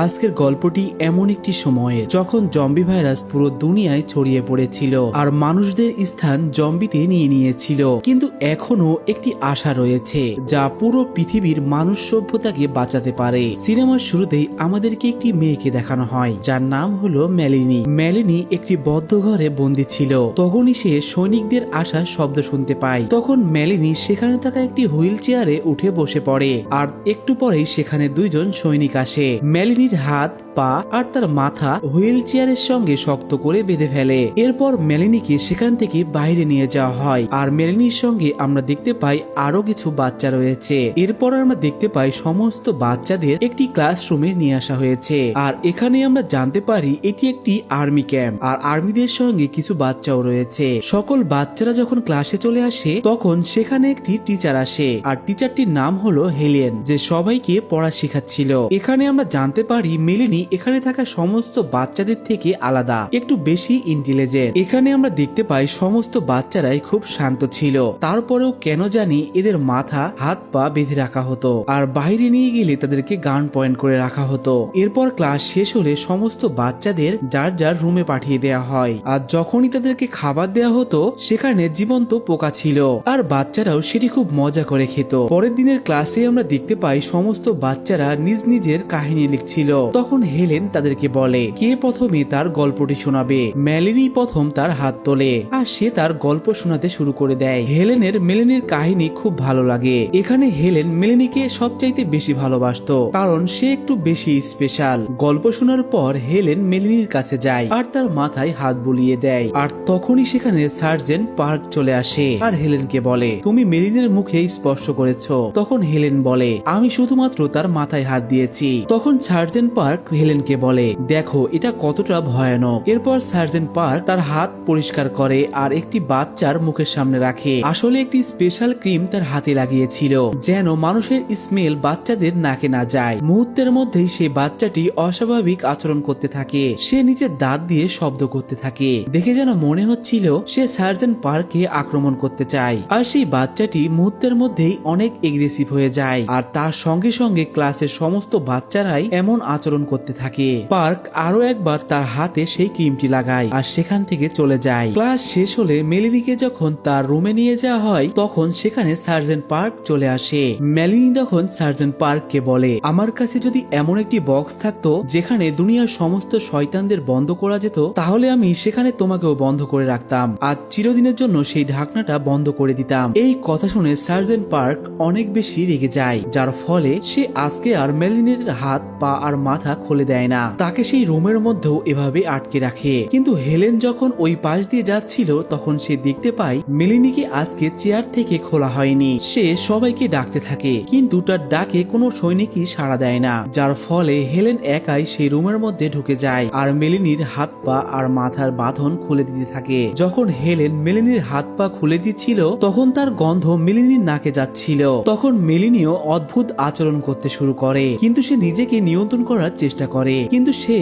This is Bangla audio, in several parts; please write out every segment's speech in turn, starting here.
আজকের গল্পটি এমন একটি সময়ে যখন জম্বি ভাইরাস পুরো দুনিয়ায় ছড়িয়ে পড়েছিল আর মানুষদের স্থান জম্বিতে নিয়ে নিয়েছিল, কিন্তু এখনো একটি আশা রয়েছে যা পুরো পৃথিবীর মানুষ সভ্যতাকে বাঁচাতে পারে। সিনেমার শুরুতেই আমাদেরকে একটি মেয়েকে দেখানো হয় যার নাম হলো মেলিনি। মেলিনি একটি বদ্ধ ঘরে বন্দী ছিল। তখনই সে সৈনিকদের আসার শব্দ শুনতে পায়। তখন মেলিনি সেখানে থাকা একটি হুইল চেয়ারে উঠে বসে পড়ে আর একটু পরেই সেখানে দুইজন সৈনিক আসে। মেলিনির হাত, পা আর তার মাথা হুইল চেয়ারের সঙ্গে শক্ত করে বেঁধে ফেলে। এরপর মেলিনিকে সেখান থেকে বাইরে নিয়ে যাওয়া হয় আর মেলিনির সঙ্গে আমরা দেখতে পাই আরো কিছু বাচ্চা রয়েছে। এরপর আমরা দেখতে পাই সমস্ত বাচ্চাদের একটি ক্লাসরুমে নিয়ে আসা হয়েছে আর এখানে আমরা জানতে পারি এটি একটি আর্মি ক্যাম্প আর আর্মিদের সঙ্গে কিছু বাচ্চাও রয়েছে। সকল বাচ্চারা যখন ক্লাসে চলে আসে তখন সেখানে একটি টিচার আসে আর টিচারটির নাম হলো হেলেন, যে সবাইকে পড়া শেখাচ্ছিল। এখানে আমরা জানতে পারি মেলিনি এখানে থাকা সমস্ত বাচ্চাদের থেকে আলাদা, একটু বেশি ইন্টেলিজেন্ট। এখানে আমরা দেখতে পাই সমস্ত বাচ্চারাই খুব শান্ত ছিল, তারপরেও কেন জানি এদের মাথা হাত পা বেঁধে রাখা হতো আর বাইরে নিয়ে গেলে তাদেরকে গান পয়েন্ট করে রাখা হতো। এরপর ক্লাস শেষ হলে সমস্ত বাচ্চাদের যার যার রুমে পাঠিয়ে দেওয়া হয় আর যখনই তাদেরকে খাবার দেওয়া হতো সেখানে জীবন্ত পোকা ছিল আর বাচ্চারাও সেটি খুব মজা করে খেত। পরের দিনের ক্লাসে আমরা দেখতে পাই সমস্ত বাচ্চারা নিজ নিজের কাহিনী লিখছিল। তখন হেলেন তাদেরকে বলে কে প্রথমে তার গল্পটি শোনাবে। মেলিনি প্রথম তার হাত তোলে আর সে তার গল্প শোনাতে শুরু করে দেয়। হেলেনের মেলিনির কাহিনী খুব ভালো লাগে। এখানে হেলেন মেলিনিকে সবচাইতে বেশি ভালোবাসতো কারণ সে একটু বেশি স্পেশাল। গল্প শোনার পর হেলেন মেলিনির কাছে যায় আর তার মাথায় হাত বুলিয়ে দেয় আর তখনই সেখানে সার্জেন্ট পার্ক চলে আসে আর হেলেনকে বলে তুমি মেলিনের মুখে স্পর্শ করেছো। তখন হেলেন বলে আমি শুধুমাত্র তার মাথায় হাত দিয়েছি। তখন সার্জেন্ট পার্ক হেলেনকে বলে দেখো এটা কতটা ভয়ানক। এরপর সার্জেন্ট পার্ক তার হাত পরিষ্কার করে আর একটি বাচ্চার মুখের সামনে রাখে। আসলে একটি স্পেশাল ক্রিম তার হাতে লাগিয়েছিল যেন মানুষের স্মেল বাচ্চাদের নাকে না যায়। মুহূর্তের মধ্যেই সেই বাচ্চাটি অস্বাভাবিক আচরণ করতে থাকে। সে নিজের দাঁত দিয়ে শব্দ করতে থাকে। দেখে যেন মনে হচ্ছিল সে সার্জেন্ট পার্ককে আক্রমণ করতে চায় আর সেই বাচ্চাটি মুহূর্তের মধ্যেই অনেক এগ্রেসিভ হয়ে যায় আর তার সঙ্গে সঙ্গে ক্লাসের সমস্ত বাচ্চারাই এমন আচরণ করতে থাকে। পার্ক আরো একবার তার হাতে সেই ক্রিমটি লাগায় আর সেখান থেকে চলে যায়। ক্লাস শেষ হলে মেলিনিকে যখন তার রুমে নিয়ে যাওয়া হয় তখন সেখানে সার্জেন্ট পার্ক চলে আসে। মেলিনি তখন সার্জেন্ট পার্ককে বলে আমার কাছে যদি এমন একটি বক্স থাকতো যেখানে দুনিয়ার সমস্ত শয়তানদের বন্ধ করা যেত তাহলে আমি সেখানে তোমাকেও বন্ধ করে রাখতাম আর চিরদিনের জন্য সেই ঢাকনাটা বন্ধ করে দিতাম। এই কথা শুনে সার্জেন্ট পার্ক অনেক বেশি রেগে যায়, যার ফলে সে আজকে আর মেলিনের হাত পা আর মাথা খুলে দেয় না, তাকে সেই রুমের মধ্যেও এভাবে আটকে রাখে। কিন্তু হেলেন যখন ওই পাশ দিয়ে যাচ্ছিল তখন সে দেখতে পায় মেলিনিকে আজকে চেয়ার থেকে খোলা হয়নি। সে সবাইকে ডাকতে থাকে কিন্তু তার ডাকে কোনো সৈনিকই সাড়া দেয় না, যার ফলে হেলেন একাই সেই রুমের মধ্যে ঢুকে যায় আর মেলিনির হাত পা আর মাথার বাঁধন খুলে দিতে থাকে। যখন হেলেন মেলিনির হাত পা খুলে দিচ্ছিল তখন তার গন্ধ মেলিনির নাকে যাচ্ছিল। তখন মেলিনিও অদ্ভুত আচরণ করতে শুরু করে কিন্তু সে নিজেকে নিয়ন্ত্রণ করার চেষ্টা করে, কিন্তু সে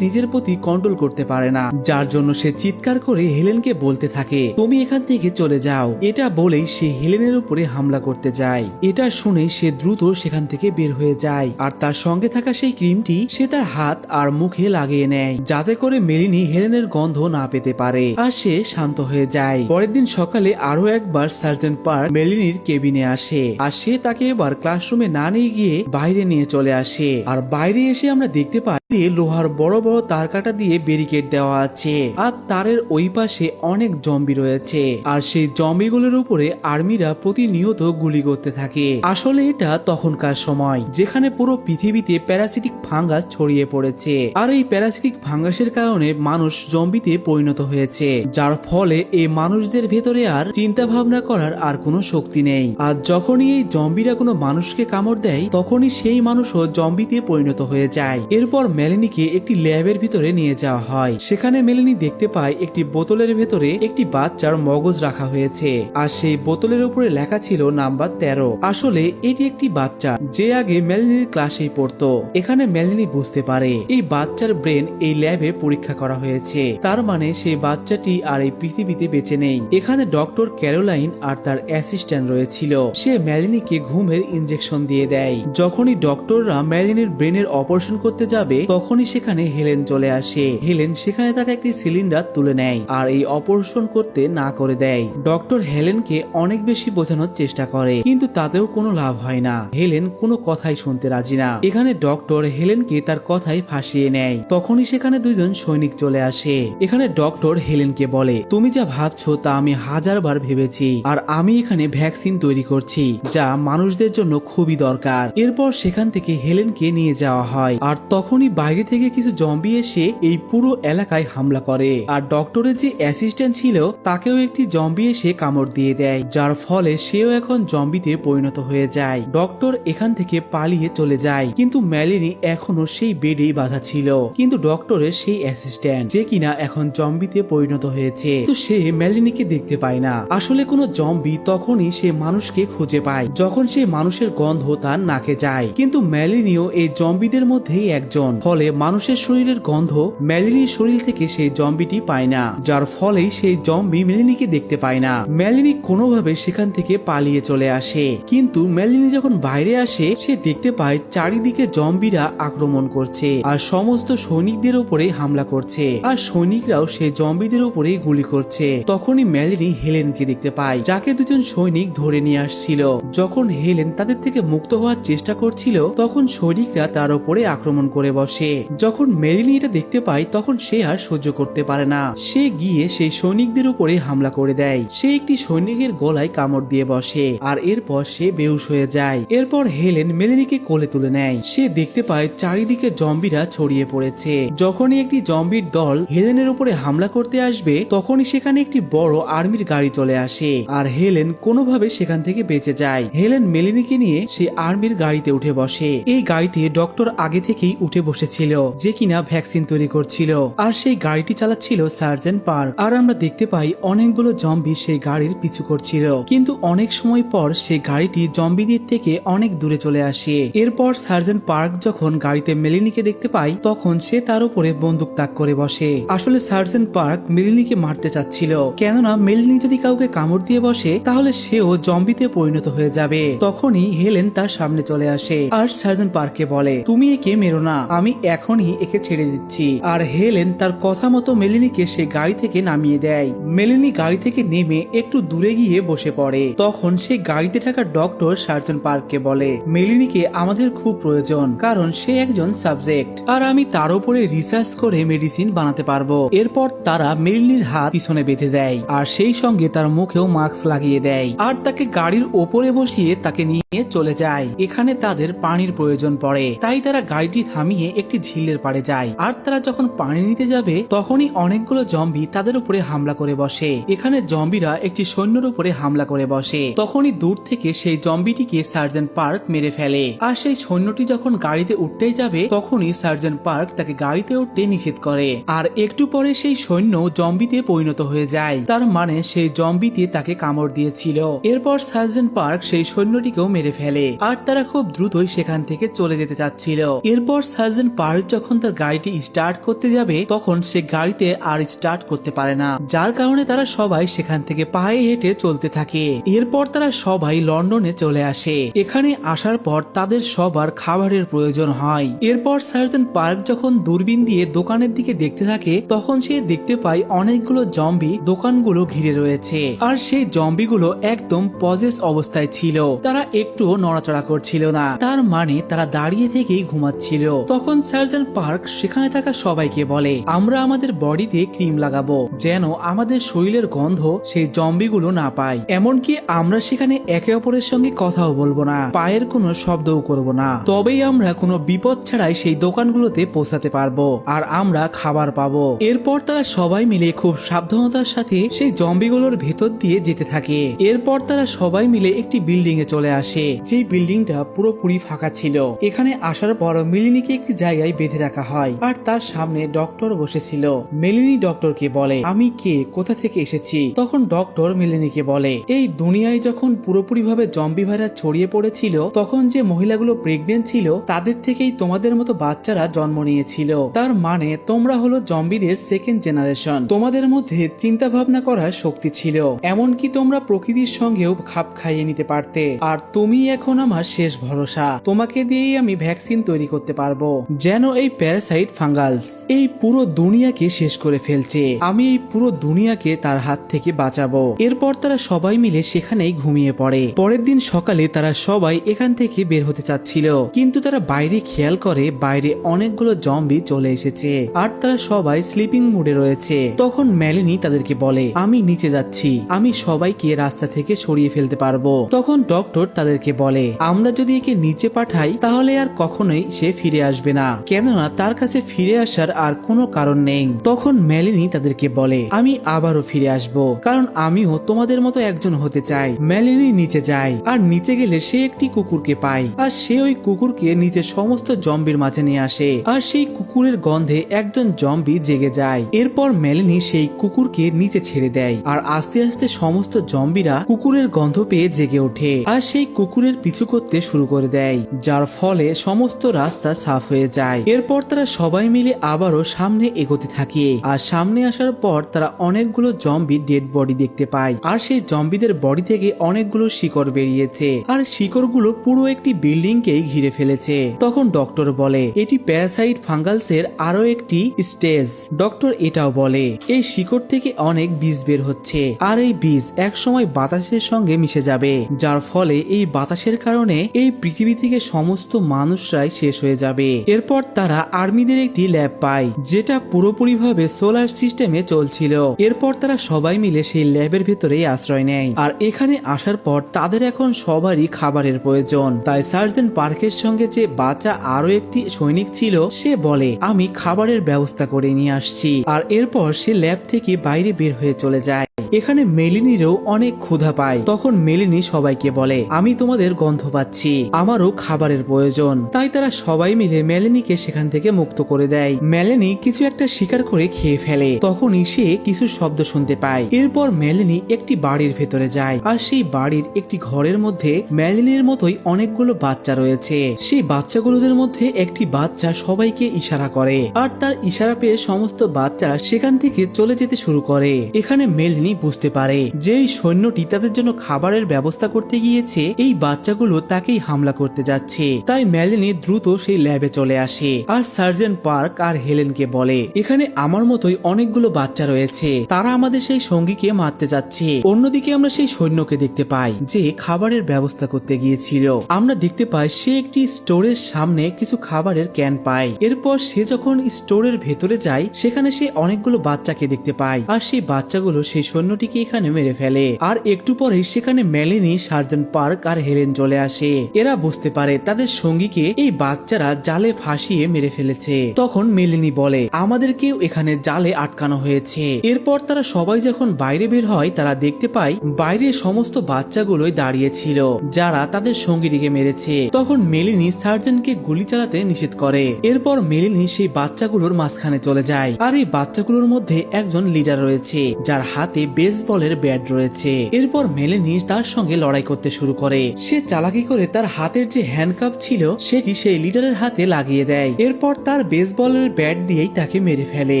নিজের প্রতি কন্ট্রোল করতে পারে না, যার জন্য সে চিৎকার করে হেলেনকে বলতে থাকে তুমি এখান থেকে চলে যাও। এটা বলেই সে হেলেনের উপরে হামলা করতে যায়। এটা শুনে সে দ্রুত সেখান থেকে বের হয়ে যায় আর তার সঙ্গে থাকা সেই ক্রিমটি সে তার হাত আর মুখে লাগিয়ে নেয় যাতে করে মেলিনি হেলেনের গন্ধ না পেতে পারে আর সে শান্ত হয়ে যায়। পরের দিন সকালে আরো একবার সার্জেন্ট পার্ক মেলিনির কেবিনে আসে আর সে তাকে এবার ক্লাসরুমে না নিয়ে গিয়ে বাইরে নিয়ে চলে আসে আর বাইরে এসে আমরা দেখতে পাই লোহার বড় বড় তার কাটা দিয়ে ব্যারিকেড দেওয়া আছে আর তারের ওই পাশে অনেক জম্বি রয়েছে আর সেই জম্বিগুলোর উপরে আর্মিরা প্রতিনিয়ত গুলি করতে থাকে। আসলে এটা তখনকার সময় যেখানে পুরো পৃথিবীতে প্যারাসিটিক ফাঙ্গাস ছড়িয়ে পড়েছে আর এই প্যারাসিটিক ফাঙ্গাসের কারণে মানুষ জম্বিতে পরিণত হয়েছে, যার ফলে এই মানুষদের ভেতরে আর চিন্তা ভাবনা করার আর কোনো শক্তি নেই। আর যখনই এই জম্বিরা কোনো মানুষকে কামড় দেয় তখনই সেই মানুষও জম্বিতে পরিণত হয়ে যায়। এরপর মেলিনিকে একটি ল্যাবের ভিতরে নিয়ে যাওয়া হয়। সেখানে মেলিনি দেখতে পায় একটি বোতলের ভেতরে একটি বাচ্চার মগজ রাখা হয়েছে আর সেই বোতলের উপরে লেখা ছিল নাম্বার 13। আসলে এটি একটি বাচ্চা যে আগে মেলিনির ক্লাসেই পড়তো। এখানে মেলিনি বুঝতে পারে এই বাচ্চার ব্রেন এই ল্যাবে পরীক্ষা করা হয়েছে, তার মানে সেই বাচ্চাটি আর এই পৃথিবীতে বেঁচে নেই। এখানে ডক্টর ক্যারোলাইন আর তার অ্যাসিস্ট্যান্ট রয়েছিল। সে মেলিনিকে ঘুমের ইনজেকশন দিয়ে দেয়। যখনই ডক্টররা মেলিনির ব্রেনের অপারেশন করতে যাবে তখনই সেখানে হেলেন চলে আসে। হেলেন সেখানে থাকা একটি সিলিন্ডার তুলে নেয় আর এই অপারেশন করতে না করে দেয়। ডক্টর হেলেনকে অনেক বেশি বোঝানোর চেষ্টা করে কিন্তু তাতেও কোনো লাভ হয় না। হেলেন কোনো কথাই শুনতে রাজি না। এখানে ডক্টর হেলেনকে তার কথাই ফাঁসিয়ে নেয়। তখনই সেখানে দুইজন সৈনিক চলে আসে। এখানে ডক্টর হেলেনকে বলে, তুমি যা ভাবছো তা আমি 1000 বার ভেবেছি, আর আমি এখানে ভ্যাকসিন তৈরি করছি যা মানুষদের জন্য খুবই দরকার। এরপর সেখান থেকে হেলেনকে নিয়ে যাওয়া হয় আর তখনই বাইরে থেকে কিছু জম্বি এসে এই পুরো এলাকায় হামলা করে আর ডক্টরের যে অ্যাসিস্ট্যান্ট ছিল তাকেও একটি জম্বি এসে কামড় দিয়ে দেয়, যার ফলে সেও এখন জম্বিতে পরিণত হয়ে যায়। ডক্টর এখান থেকে পালিয়ে চলে যায় কিন্তু মেলিনি এখনো সেই বেডেই বাঁধা ছিল। কিন্তু ডক্টরের সেই অ্যাসিস্ট্যান্ট যে কিনা এখন জম্বিতে পরিণত হয়েছে, তো সে মেলিনিকে দেখতে পায় না। আসলে কোনো জম্বি তখনই সে মানুষকে খুঁজে পায় যখন সে মানুষের গন্ধ তার নাকে যায়। কিন্তু মেলিনিও এই জম্বিদের মধ্যেই একজন, ফলে মানুষের শরীরের গন্ধ মেলিনির শরীর থেকে সেই জম্বিটি পায় না, যার ফলেই সেই জম্বি মেলিনিকে দেখতে পায় না। মেলিনি কোনোভাবে সেখান থেকে পালিয়ে চলে আসে। কিন্তু মেলিনি যখন বাইরে আসে সে দেখতে পায় চারিদিকে জম্বিরা আক্রমণ করছে আর সমস্ত সৈনিকদের উপরে হামলা করছে আর সৈনিকরাও সেই জম্বিদের উপরে গুলি করছে। তখনই মেলিনি হেলেনকে দেখতে পায় যাকে দুজন সৈনিক ধরে নিয়ে আসছিল। যখন হেলেন তাদের থেকে মুক্ত হওয়ার চেষ্টা করছিল তখন সৈনিকরা তার উপরে আক্রমণ করে বসে। যখন মেলিনি এটা দেখতে পায় তখন সে আর সহ্য করতে পারে না। সে গিয়ে সেই সৈনিকদের উপরে হামলা করে দেয়। সে একটি সৈনিকের গলায় কামড় দিয়ে বসে আর এরপর সে বেহুশ হয়ে যায়। এরপর হেলেন মেলিনিকে কোলে তুলে নেয়। সে দেখতে পায় চারিদিকে জম্বিরা ছড়িয়ে পড়েছে। যখনই একটি জম্বির দল হেলেনের উপরে হামলা করতে আসবে তখনই সেখানে একটি বড় আর্মির গাড়ি চলে আসে আর হেলেন কোনোভাবে সেখান থেকে বেঁচে যায়। হেলেন মেলিনিকে নিয়ে সেই আর্মির গাড়িতে উঠে বসে। এই গাড়িতে ডক্টর আগে থেকেই উঠে বসেছিল যে কিনা ভ্যাকসিন তৈরি করছিল আর সেই গাড়িটি চালাচ্ছিল সার্জেন্ট পার্ক। আর আমরা দেখতে পাই অনেকগুলো জম্বি সেই গাড়ির পিছু করছিল, কিন্তু অনেক সময় পর সেই গাড়িটি জম্বিদের থেকে অনেক দূরে চলে আসে। এরপর সার্জেন্ট পার্ক যখন গাড়িতে মেলিনিকে দেখতে পায় তখন সে তার উপরে বন্দুক তাক করে বসে। আসলে সার্জেন্ট পার্ক মেলিনিকে মারতে চাচ্ছিল, কেননা মেলিনি যদি কাউকে কামড় দিয়ে বসে তাহলে সেও জম্বিতে পরিণত হয়ে যাবে। তখনই হেলেন তার সামনে চলে আসে আর সার্জেন্ট পার্ককে বলে, তুমি একে মেরো না, আমি এখনই একে ছেড়ে দিচ্ছি। আর হেলেন তার কথা মতো মেলিনিকে সে গাড়ি থেকে নামিয়ে দেয়। মেলিনি গাড়ি থেকে নেমে একটু দূরে গিয়ে বসে পড়ে। তখন সে গাড়িতে থাকা ডক্টর সার্জেন্ট পার্ককে বলে, মেলিনিকে আমাদের খুব প্রয়োজন, কারণ সে একজন সাবজেক্ট আর আমি তার উপরে রিসার্চ করে মেডিসিন বানাতে পারবো। এরপর তারা মেলিনির হাত পিছনে বেঁধে দেয় আর সেই সঙ্গে তার মুখেও মাস্ক লাগিয়ে দেয় আর তাকে গাড়ির ওপরে বসিয়ে তাকে নিয়ে চলে যায়। এখানে তাদের পানির প্রয়োজন পড়ে, তাই তারা গাড়িটি থামিয়ে একটি ঝিলের পাড়ে যায়। আর তারা যখন পানি নিতে যাবে তখনই অনেকগুলো জম্বি তাদের উপরে হামলা করে বসে। এখানে জম্বিরা একটি সৈন্যের উপরে হামলা করে বসে। তখনই দূর থেকে সেই জম্বিটিকে সার্জেন্ট পার্ক মেরে ফেলে আর সেই সৈন্যটি যখন গাড়িতে উঠতেই যাবে তখনই সার্জেন্ট পার্ক তাকে গাড়িতে উঠতে নিষেধ করে। আর একটু পরে সেই সৈন্য জম্বিতে পরিণত হয়ে যায়, তার মানে সেই জম্বিতে তাকে কামড় দিয়েছিল। এরপর সার্জেন্ট পার্ক সেই সৈন্যটিকেও মেরে ফেলে আর তারা খুব দ্রুতই সেখান থেকে চলে যেতে চাচ্ছিল। এরপর সার্জেন্ট পার্ক যখন তার গাড়িটি স্টার্ট করতে যাবে তখন সে গাড়িতে আর স্টার্ট করতে পারে না, যার কারণে তারা সবাই সেখান থেকে পায়ে হেঁটে চলতে থাকে। এরপর তারা সবাই লন্ডনে চলে আসে। এখানে আসার পর তাদের সবার খাবারের প্রয়োজন হয়। এরপর সার্জেন্ট পার্ক যখন দূরবীন দিয়ে দোকানের দিকে দেখতে থাকে তখন সে দেখতে পায় অনেকগুলো জম্বি দোকানগুলো ঘিরে রয়েছে আর সেই জম্বিগুলো একদম পজেস অবস্থায় ছিল। তারা একটুও নড়াচড়া করছিল না, তার মানে তারা দাঁড়িয়ে থেকেই ঘুমাচ্ছিল। তখন সার্জেন্ট পার্ক সেখানে থাকা সবাইকে বলে, আমরা আমাদের বডিতে ক্রিম লাগাবো যেন আমাদের শরীরের গন্ধ সেই জম্বিগুলো না পায়। এমনকি আমরা সেখানে একে অপরের সঙ্গে কথাও বলবো না, পায়ের কোনো শব্দও করব না, তবেই আমরা কোনো বিপদ ছাড়াই সেই দোকানগুলোতে পৌঁছাতে পারবো আর আমরা খাবার পাবো। এরপর তারা সবাই মিলে খুব সাবধানতার সাথে সেই জম্বিগুলোর ভেতর দিয়ে যেতে থাকে। এরপর তারা সবাই মিলে একটি বিল্ডিং এ চলে আসে, যে বিল্ডিংটা পুরোপুরি ফাঁকা ছিল। এখানে আসার পর মেলিনিকে একটি জায়গায় বেঁধে রাখা হয় আর তার সামনে ডক্টর বসেছিল। মেলিনি ডক্টরকে বলে, আমি কে, কোথা থেকে এসেছি? তখন ডক্টর মেলিনিকে বলে, এই দুনিয়ায় যখন পুরোপুরি ভাবে জম্বি ভাইরাস ছড়িয়ে পড়েছিল তখন যে মহিলাগুলো প্রেগনেন্ট ছিল তাদের থেকেই তোমাদের মতো বাচ্চারা জন্ম নিয়েছিল। তার মানে তোমরা হলো জম্বিদের সেকেন্ড জেনারেশন। তোমাদের মধ্যে চিন্তা ভাবনা করার শক্তি ছিল, এমনকি তোমরা প্রকৃতির সঙ্গেও খাপ খাইয়ে নিতে পারতে। আর তুমি তুমি এখন আমার শেষ ভরসা, তোমাকে দিয়েই আমি ভ্যাকসিন তৈরি করতে পারবো, যেন এই প্যারাসাইট ফাঙ্গালস এই পুরো দুনিয়াকে শেষ করে ফেলছে। আমি এই পুরো দুনিয়াকে তার হাত থেকে বাঁচাবো। এরপর তারা সবাই মিলে সেখানেই ঘুমিয়ে পড়ে। পরের দিন সকালে তারা সবাই এখান থেকে বের হতে চাচ্ছিল, কিন্তু তারা বাইরে খেয়াল করে বাইরে অনেকগুলো জম্বি চলে এসেছে আর তারা সবাই স্লিপিং মুডে রয়েছে। তখন মেলিনি তাদেরকে বলে, আমি নিচে যাচ্ছি, আমি সবাইকে রাস্তা থেকে সরিয়ে ফেলতে পারবো। তখন ডক্টর তাদেরকে বলে, আমরা যদি একে নিচে পাঠাই তাহলে আর কখনোই সে ফিরে আসবে না, কেননা তার কাছে ফিরে আসার আর কোনো কারণ নেই। তখন মেলিনি তাদেরকে বলে, আমি আবারও ফিরে আসব, কারণ আমিও তোমাদের মতো একজন হতে চাই। মেলিনি নিচে যায় আর নিচে গেলে সে একটি কুকুরকে পায় আর সে ওই কুকুরকে নিচে সমস্ত জম্বির মাঝে নিয়ে আসে আর সেই কুকুরের গন্ধে একজন জম্বি জেগে যায়। এরপর মেলিনি সেই কুকুরকে নিচে ছেড়ে দেয় আর আস্তে আস্তে সমস্ত জম্বিরা কুকুরের গন্ধ পেয়ে জেগে ওঠে আর সেই কুকুরের পিছু করতে শুরু করে দেয়, যার ফলে সমস্ত রাস্তা সাফ হয়ে যায়। এরপর তারা সবাই মিলে আবারও সামনে এগোতে থাকে আর সামনে আসার পর তারা অনেকগুলো জম্বি ডেড বডি দেখতে পায় আর সেই জম্বিদের বডি থেকে অনেকগুলো শিকড় বেরিয়েছে আর শিকড়গুলো পুরো একটি বিল্ডিং কেই ঘিরে ফেলেছে। তখন ডক্টর বলে, এটি প্যারাসাইট ফাঙ্গালসের আরো একটি স্টেজ। ডক্টর এটাও বলে, এই শিকড় থেকে অনেক বীজ বের হচ্ছে আর এই বীজ এক সময় বাতাসের সঙ্গে মিশে যাবে, যার ফলে এই বাতাসের কারণে এই পৃথিবী থেকে সমস্ত মানুষরাই শেষ হয়ে যাবে। এরপর তারা আর্মিদের একটি ল্যাব পায় যেটা পুরোপুরিভাবে সোলার সিস্টেমে চলছিল। এরপর তারা সবাই মিলে সেই ল্যাবের ভেতরেই আশ্রয় নেয় আর এখানে আসার পর তাদের এখন সবারই খাবারের প্রয়োজন। তাই সার্জেন্ট পার্কের সঙ্গে যে বাচ্চা আরো একটি সৈনিক ছিল সে বলে, আমি খাবারের ব্যবস্থা করে নিয়ে আসছি, আর এরপর সে ল্যাব থেকে বাইরে বের হয়ে চলে যায়। এখানে মেলিনিরও অনেক ক্ষুধা পায়। তখন মেলিনি সবাইকে বলে, আমি তোমাদের গন্ধ পাচ্ছি, আমারও খাবারের প্রয়োজন। তাই তারা সবাই মিলে মেলিনিকে সেখান থেকে মুক্ত করে দেয়। মেলিনি কিছু একটা শিকার করে খেয়ে ফেলে, তখনই সে কিছু শব্দ শুনতে পায়। এরপর মেলিনি একটি বাড়ির ভেতরে যায় আর সেই বাড়ির একটি ঘরের মধ্যে মেলিনির মতোই অনেকগুলো বাচ্চা রয়েছে। সেই বাচ্চাগুলোদের মধ্যে একটি বাচ্চা সবাইকে ইশারা করে আর তার ইশারা পেয়ে সমস্ত বাচ্চারা সেখান থেকে চলে যেতে শুরু করে। এখানে মেলিনি বুঝতে পারে যে এই সৈন্যটি তাদের জন্য খাবারের ব্যবস্থা করতে গিয়েছে, এই বাচ্চাগুলো তাকেই হামলা করতে যাচ্ছে। তাই মেলিনি দ্রুত সেই ল্যাবে চলে আসে আর সার্জেন্ট পার্ক আর হেলেনকে বলে, এখানে আমার মতোই অনেকগুলো বাচ্চা রয়েছে, তারা আমাদের সেই সঙ্গীকে মারতে যাচ্ছে। অন্যদিকে আমরা সেই সৈন্যকে দেখতে পাই যে খাবারের ব্যবস্থা করতে গিয়েছিল। আমরা দেখতে পাই সে একটি স্টোরের সামনে কিছু খাবারের ক্যান পায়। এরপর সে যখন স্টোরের ভেতরে যায় সেখানে সে অনেকগুলো বাচ্চাকে দেখতে পায় আর সেই বাচ্চাগুলো সেই সৈন্যটিকে এখানে মেরে ফেলে। আর একটু পরে সেখানে মেলিনি, সার্জেন্ট পার্ক আর হেলেন চলে আসে। এরা বুঝতে পারে তাদের সঙ্গীকে এই বাচ্চারা জালে ফাঁসিয়ে মেরে ফেলেছে। তখন মেলিনি বলে, আমাদেরকেও এখানে জালে আটকানো হয়েছে। এরপর তারা সবাই যখন বাইরে বের হয় তারা দেখতে পায় বাইরে সমস্ত বাচ্চাগুলোই দাঁড়িয়ে ছিল যারা তাদের সঙ্গীটিকে মেরেছে। তখন মেলিনি সার্জেন্টকে গুলি চালাতে নিষেধ করে। এরপর মেলিনি সেই বাচ্চাগুলোর মাঝখানে চলে যায় আর এই বাচ্চাগুলোর মধ্যে একজন লিডার রয়েছে যার হাতে বেসবলের ব্যাট রয়েছে। এরপর মেলিনি তার সঙ্গে লড়াই করতে শুরু করে। সে চালাকি করে তার হাতের যে হ্যান্ডকাপ ছিল সেটি সেই লিডারের হাতে লাগিয়ে দেয়। এরপর তার বেসবলের ব্যাট দিয়েই তাকে মেরে ফেলে।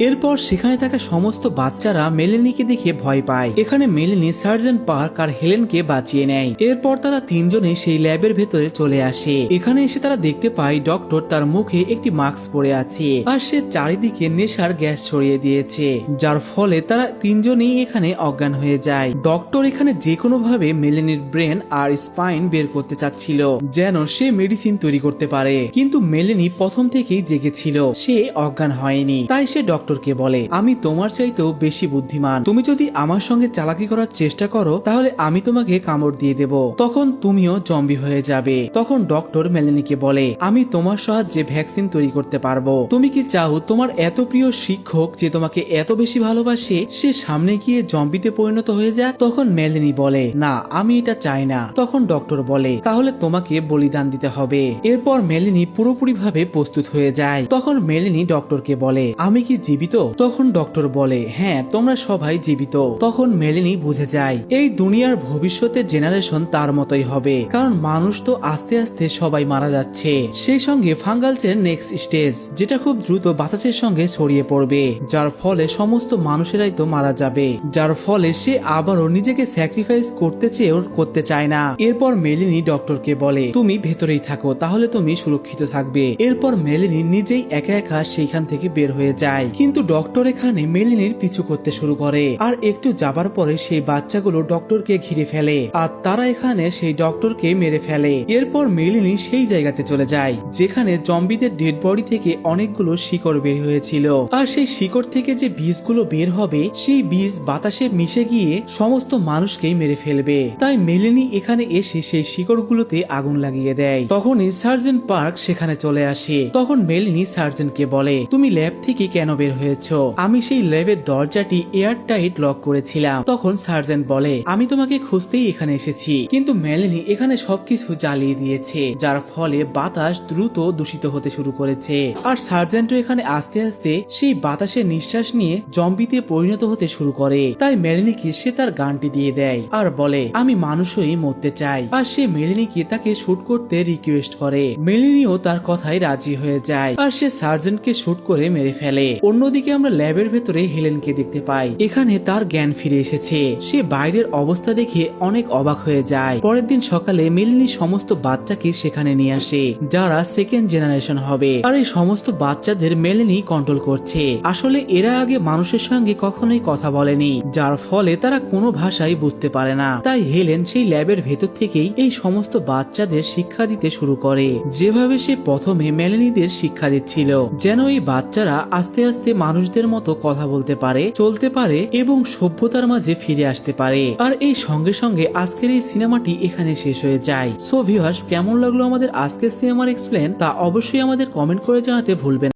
এরপর সেখানে থাকা সমস্ত বাচ্চারা মেলিনিকে দেখে ভয় পায়। এখানে মেলিনি সার্জেন্ট পার্ক আর হেলেনকে বাঁচিয়ে নেয়। এরপর তারা তিনজনে সেই ল্যাবের ভেতরে চলে আসে। এখানে এসে তারা দেখতে পায় ডক্টর তার মুখে একটি মাস্ক পরে আছে আর সে চারিদিকে নেশার গ্যাস ছড়িয়ে দিয়েছে, যার ফলে তারা তিনজনেই এখানে অজ্ঞান হয়ে যায়। ডক্টর এখানে যে কোনো ভাবে মেলিনির ব্রেন আর স্পাইন বের করতে চাচ্ছিল যেন সে মেডিসিন তৈরি করতে পারে, কিন্তু মেলিনি প্রথম থেকেই জেগেছিল, সে অজ্ঞান হয়নি। তাই সে ডক্টরকে বলে, আমি তোমার চাইতেও বেশি বুদ্ধিমান, তুমি যদি আমার সঙ্গে চালাকি করার চেষ্টা করো তাহলে আমি তোমাকে কামড় দিয়ে দেব, তখন তুমিও জম্বি হয়ে যাবে। তখন ডক্টর মেলিনিকে বলে, আমি তোমার সাহায্যে ভ্যাকসিন তৈরি করতে পারবো, তুমি কি চাও তোমার এত প্রিয় শিক্ষক যে তোমাকে এত বেশি ভালোবাসে সে সামনে গিয়ে জম্বিতে পরিণত হয়ে যায়? তখন মেলিনি বলে, না আমি এটা চাই না। তখন ডক্টর বলে, তাহলে তোমাকে বলিদান দিতে হবে। এরপর মেলিনি পুরোপুরি ভাবে প্রস্তুত হয়ে যায়। তখন মেলিনি ডক্টরকে বলে, আমি কি জীবিত? তখন ডক্টর বলে, হ্যাঁ তোমরা সবাই জীবিত। তখন মেলিনি বুঝে যায় এই দুনিয়ার ভবিষ্যতের জেনারেশন তার মতোই হবে, কারণ মানুষ তো আস্তে আস্তে সবাই মারা যাচ্ছে। সেই সঙ্গে ফাঙ্গালসের নেক্সট স্টেজ যেটা খুব দ্রুত বাতাসের সঙ্গে ছড়িয়ে পড়বে, যার ফলে সমস্ত মানুষেরাই তো মারা যাবে, যার ফলে সে আবারও নিজেকে স্যাক্রিফাইস করতে চেয়েও করতে চায় না। এরপর মেলিনি ডক্টরকে বলে, তুমি ভেতরেই থাকো, তাহলে তুমি সুরক্ষিত থাকবে। এরপর মেলিনি নিজেই একা একা সেইখান থেকে বের হয়ে যায়, কিন্তু ডক্টর এখানে মেলিনির পিছু করতে শুরু করে। আর একটু যাবার পরে সেই বাচ্চাগুলো ডক্টরকে ঘিরে ফেলে আর তারা এখানে সেই ডক্টরকে মেরে ফেলে। এরপর মেলিনি সেই জায়গাতে চলে যায় যেখানে জম্বিদের ডেড বডি থেকে অনেকগুলো শিকড় বের হয়েছিল, আর সেই শিকড় থেকে যে বীজগুলো বের হবে সেই বীজ বাতাসে মিশে গিয়ে সমস্ত মানুষকেই মেরে ফেলবে। তাই মেলিনি এখানে এসে সেই শিকড়গুলোতে আগুন লাগিয়ে দেয়। তখনই সার্জেন্ট পার্ক সেখানে চলে আসে। তখন মেলিনি সার্জেন্টকে বলে, তুমি ল্যাব থেকে কেন বের হয়েছো? আমি সেই ল্যাবের দরজাটি এয়ার টাইট লক করেছিলাম। তখন সার্জেন্ট বলে, আমি তোমাকে খুঁজতেই এখানে এসেছি, কিন্তু মেলিনি এখানে সবকিছু জ্বালিয়ে দিয়েছে, যার ফলে বাতাস দ্রুত দূষিত হতে শুরু করেছে। আর সার্জেন্টও এখানে আস্তে আস্তে সেই বাতাসের নিঃশ্বাস নিয়ে জম্বিতে পরিণত হতে শুরু করে। তাই মেলিনিকে সে তার গানটি দিয়ে দেয় আর বলে, আমি মানুষই মরতে চাই। আর সে মেলিনিকে তাকে শুট করতে রিকোয়েস্ট করে। মেলিনিও তার কথায় রাজি হয়ে যায় আর সে সার্জেন্টকে শুট করে মেরে ফেলে। অন্যদিকে আমরা ল্যাবের ভেতরে হেলেনকে দেখতে পাই। এখানে তার জ্ঞান ফিরে এসেছে। সে বাইরের অবস্থা দেখে অনেক অবাক হয়ে যায়। পরের দিন সকালে মেলিনি সমস্ত বাচ্চাকে সেখানে নিয়ে আসে, যারা সেকেন্ড জেনারেশন হবে। আর এই সমস্ত বাচ্চাদের মেলিনি কন্ট্রোল করছে। আসলে এরা আগে মানুষের সঙ্গে কখনোই কথা বলেনি, যার ফলে তারা কোনো ভাষাই বুঝতে পারে না। তাই হেলেন সেই ল্যাবের ভেতর থেকেই এই সমস্ত বাচ্চাদের শিক্ষা দিতে শুরু করে, যেভাবে সে প্রথমে মেলিনিদের শিক্ষা দিচ্ছিল, যেন এই বাচ্চারা আস্তে আস্তে মানুষদের মতো কথা বলতে পারে, চলতে পারে এবং সভ্যতার মাঝে ফিরে আসতে পারে। আর এই সঙ্গে সঙ্গে আজকের এই সিনেমাটি এখানে শেষ হয়ে যায়। সো ভিউয়ার্স, কেমন লাগলো আমাদের আজকের সিনেমার এক্সপ্লেন তা অবশ্যই আমাদের কমেন্ট করে জানাতে ভুলবেন।